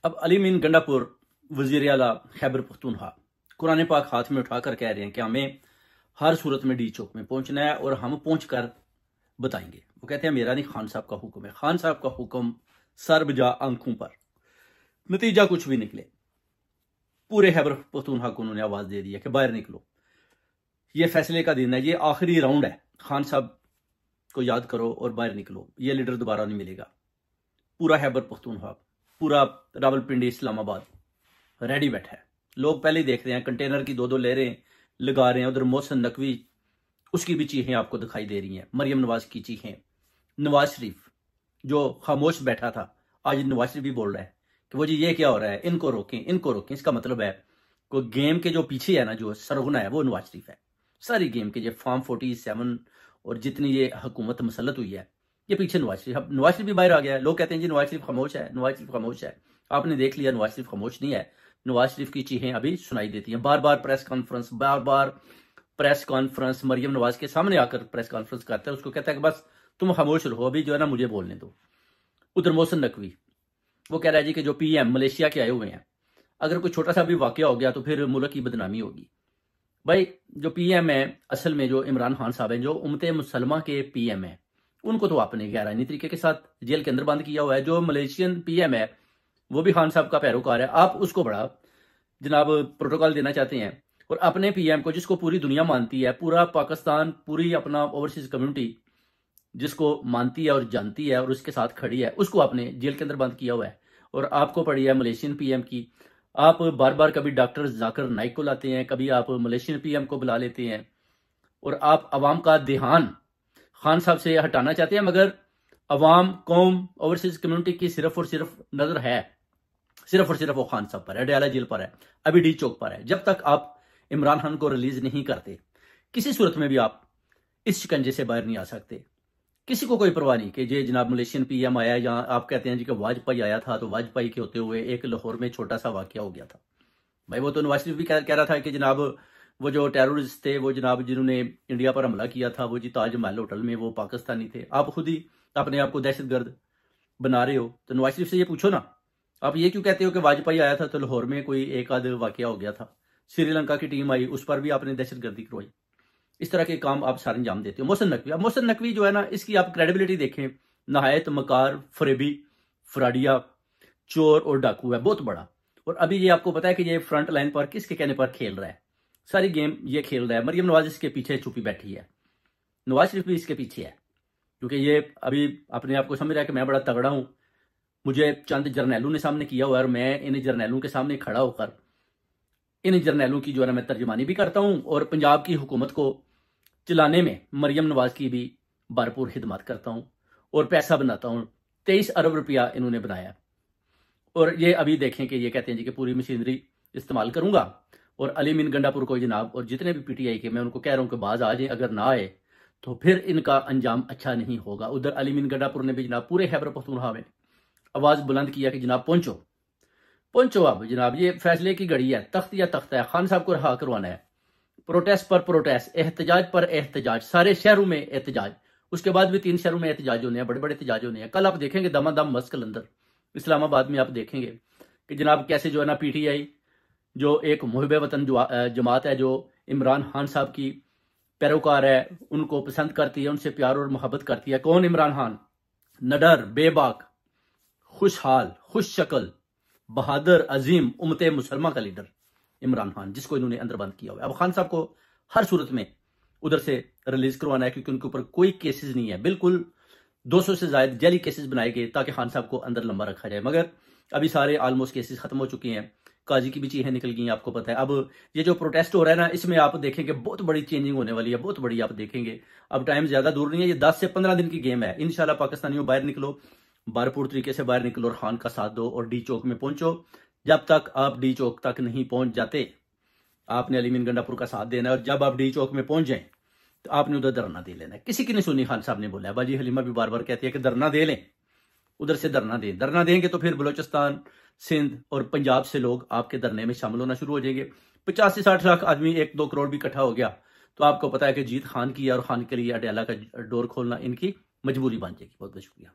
अब अली मीन गंडापुर वजीर आला खैबर पख्तूनख्वा कुरान पाक हाथ में उठाकर कह रहे हैं कि हमें हर सूरत में डी चौक में पहुंचना है और हम पहुंच कर बताएंगे। वो कहते हैं मेरा नहीं, खान साहब का हुक्म है। खान साहब का हुक्म सर बजा आंखों पर, नतीजा कुछ भी निकले। पूरे खैबर पख्तूनख्वा को उन्होंने आवाज दे दी है कि बाहर निकलो, ये फैसले का दिन है, ये आखिरी राउंड है। खान साहब को याद करो और बाहर निकलो, ये लीडर दोबारा नहीं मिलेगा। पूरा खैबर पख्तूनख्वा, पूरा रावलपिंडी, इस्लामाबाद रेडी बैठा है। लोग पहले ही देख रहे हैं, कंटेनर की दो लहरें लगा रहे हैं। उधर मोहसिन नकवी, उसकी भी चीखें आपको दिखाई दे रही हैं। मरियम नवाज की चीखें, नवाज शरीफ जो खामोश बैठा था, आज नवाज शरीफ भी बोल रहा है कि वो जी ये क्या हो रहा है, इनको रोकें, इनको रोकें। इसका मतलब है कोई गेम के जो पीछे है ना, जो सरगुना है, वो नवाज शरीफ है। सारी गेम के जो फार्म 47 और जितनी ये हुकूमत मसलत हुई है, ये पीछे नवाज शरीफ। अब नवाज शरीफ भी बाहर आ गया है। लोग कहते हैं जी नवाज शरीफ खामोश है, नवाज शरीफ खामोश है। आपने देख लिया, नवाज शरीफ खामोश नहीं है। नवाज शरीफ की चीखें अभी सुनाई देती हैं। बार बार प्रेस कॉन्फ्रेंस, बार बार प्रेस कॉन्फ्रेंस। मरियम नवाज के सामने आकर प्रेस कॉन्फ्रेंस करता है, उसको कहता है कि बस तुम खामोश रहो, अभी जो है ना मुझे बोलने दो। उधर मोहसिन नकवी वो कह रहा है जी कि जो पीएम मलेशिया के आए हुए हैं, अगर कोई छोटा सा भी वाकया हो गया तो फिर मुल्क की बदनामी होगी। भाई जो पीएम है, असल में जो इमरान खान साहब हैं, जो उम्मत मुसलमा के पीएम है, उनको तो आपने गैरानी तरीके के साथ जेल के अंदर बंद किया हुआ है। जो मलेशियन पीएम है वो भी खान साहब का पैरोकार है। आप उसको बड़ा जनाब प्रोटोकॉल देना चाहते हैं, और अपने पीएम को, जिसको पूरी दुनिया मानती है, पूरा पाकिस्तान, पूरी अपना ओवरसीज कम्युनिटी जिसको मानती है और जानती है और उसके साथ खड़ी है, उसको आपने जेल के अंदर बंद किया हुआ है। और आपको पड़ी है मलेशियन पीएम की। आप बार बार कभी डॉक्टर जाकिर नाइक को लाते हैं, कभी आप मलेशियन पीएम को बुला लेते हैं, और आप अवाम का ध्यान खान साहब से हटाना चाहते हैं। मगर अवाम, कौम, ओवरसीज कम्युनिटी की सिर्फ और सिर्फ नजर है, सिर्फ और सिर्फ वो खान साहब पर है, अडयाला जेल पर है, अभी डी चौक पर है। जब तक आप इमरान खान को रिलीज नहीं करते, किसी सूरत में भी आप इस शिकंजे से बाहर नहीं आ सकते। किसी को कोई परवाह नहीं कि ये जनाब मलेशियन पीएम आया, या आप कहते हैं जी कि वाजपेयी आया था, तो वाजपेयी के होते हुए एक लाहौर में छोटा सा वाकया हो गया था। भाई वो तो नवाज शरीफ भी कह रहा था कि जनाब वो जो टेररिस्ट थे, वो जनाब जिन्होंने इंडिया पर हमला किया था, वो जी ताजमहल होटल में वो पाकिस्तानी थे। आप खुद ही अपने आप को दहशतगर्द बना रहे हो, तो नवाज शरीफ से ये पूछो ना, आप ये क्यों कहते हो कि वाजपेयी आया था तो लाहौर में कोई एक आध वाकया हो गया था, श्रीलंका की टीम आई, उस पर भी आपने दहशतगर्दी करवाई। इस तरह के काम आप सारे अंजाम देते हो। मोहसिन नकवी, अब मोहसिन नकवी जो है ना, इसकी आप क्रेडिबिलिटी देखें, नहायत मकार, फरेबी, फ्राडिया, चोर और डाकू है, बहुत बड़ा। और अभी ये आपको पता है कि ये फ्रंट लाइन पर किसके कहने पर खेल रहा है, सारी गेम ये खेल रहा है। मरियम नवाज इसके पीछे छुपी बैठी है, नवाज शरीफ भी इसके पीछे है, क्योंकि ये अभी अपने आप को समझ रहा है कि मैं बड़ा तगड़ा हूं, मुझे चंद जर्नैलों ने सामने किया हुआ है, और मैं इन जर्नैलों के सामने खड़ा होकर इन जर्नैलों की जो है ना मैं तर्जुमानी भी करता हूं, और पंजाब की हुकूमत को चलाने में मरियम नवाज की भी भरपूर खिदमत करता हूं और पैसा बनाता हूं। 23 अरब रुपया इन्होंने बनाया, और ये अभी देखें कि ये कहते हैं जी कि पूरी मशीनरी इस्तेमाल करूंगा। और अली मीन गंडापुर को जनाब, और जितने भी पीटीआई के, मैं उनको कह रहा हूं कि बाज आ जाए, अगर ना आए तो फिर इनका अंजाम अच्छा नहीं होगा। उधर अली मीन गंडापुर ने भी जनाब पूरे खैबर पख्तूनख्वा में आवाज बुलंद किया कि जनाब पहुंचो, पहुंचो। अब जनाब ये फैसले की घड़ी है, तख्त या तख्त है, खान साहब को रहा करवाना है। प्रोटेस्ट पर प्रोटेस्ट, एहतजाज पर एहतजाज, सारे शहरों में एहतजाज। उसके बाद भी 3 शहरों में एहतजाज होने हैं, बड़े बड़े एहतजाज होने हैं। कल आप देखेंगे दमादम मस्क अंदर इस्लामाबाद में, आप देखेंगे कि जनाब कैसे जो है ना पीटीआई, जो एक मुहिब वतन जमात है, जो इमरान खान साहब की पैरोकार है, उनको पसंद करती है, उनसे प्यार और मोहब्बत करती है। कौन? इमरान खान, नडर, बेबाक, खुशहाल, खुश शक्ल, बहादुर, अजीम, उम्मत मुसलमा का लीडर इमरान खान, जिसको इन्होंने अंदर बंद किया हुआ है। अब खान साहब को हर सूरत में उधर से रिलीज करवाना है, क्योंकि उनके ऊपर कोई केसेस नहीं है। बिल्कुल 200 से ज्यादा जेली केसेस बनाए गए ताकि खान साहब को अंदर लंबा रखा जाए, मगर अभी सारे ऑलमोस्ट केसेस खत्म हो चुके हैं। काजी की भी चीजें निकल गई, आपको पता है। अब ये जो प्रोटेस्ट हो रहा है ना, इसमें आप देखेंगे बहुत बड़ी चेंजिंग होने वाली है, बहुत बड़ी आप देखेंगे। अब टाइम ज्यादा दूर नहीं है, ये 10 से 15 दिन की गेम है। इंशाल्लाह पाकिस्तानियों बाहर निकलो, भरपूर तरीके से बाहर निकलो और खान का साथ दो और डी चौक में पहुंचो। जब तक आप डी चौक तक नहीं पहुंच जाते, आपने अली मीन गंडापुर का साथ देना है, और जब आप डी चौक में पहुंच जाएं तो आपने उधर धरना दे लेना है। किसी की नहीं सुनी, खान साहब ने बोला है। बाजी हलीमा भी बार बार कहती है कि धरना दे लें, उधर से धरना दें। धरना देंगे तो फिर बलोचिस्तान, सिंध और पंजाब से लोग आपके धरने में शामिल होना शुरू हो जाएंगे। 50 से 60 लाख आदमी, 1-2 करोड़ भी इकट्ठा हो गया तो आपको पता है कि जीत खान की है, और खान के लिए अडयाला का डोर खोलना इनकी मजबूरी बन जाएगी। बहुत बहुत शुक्रिया।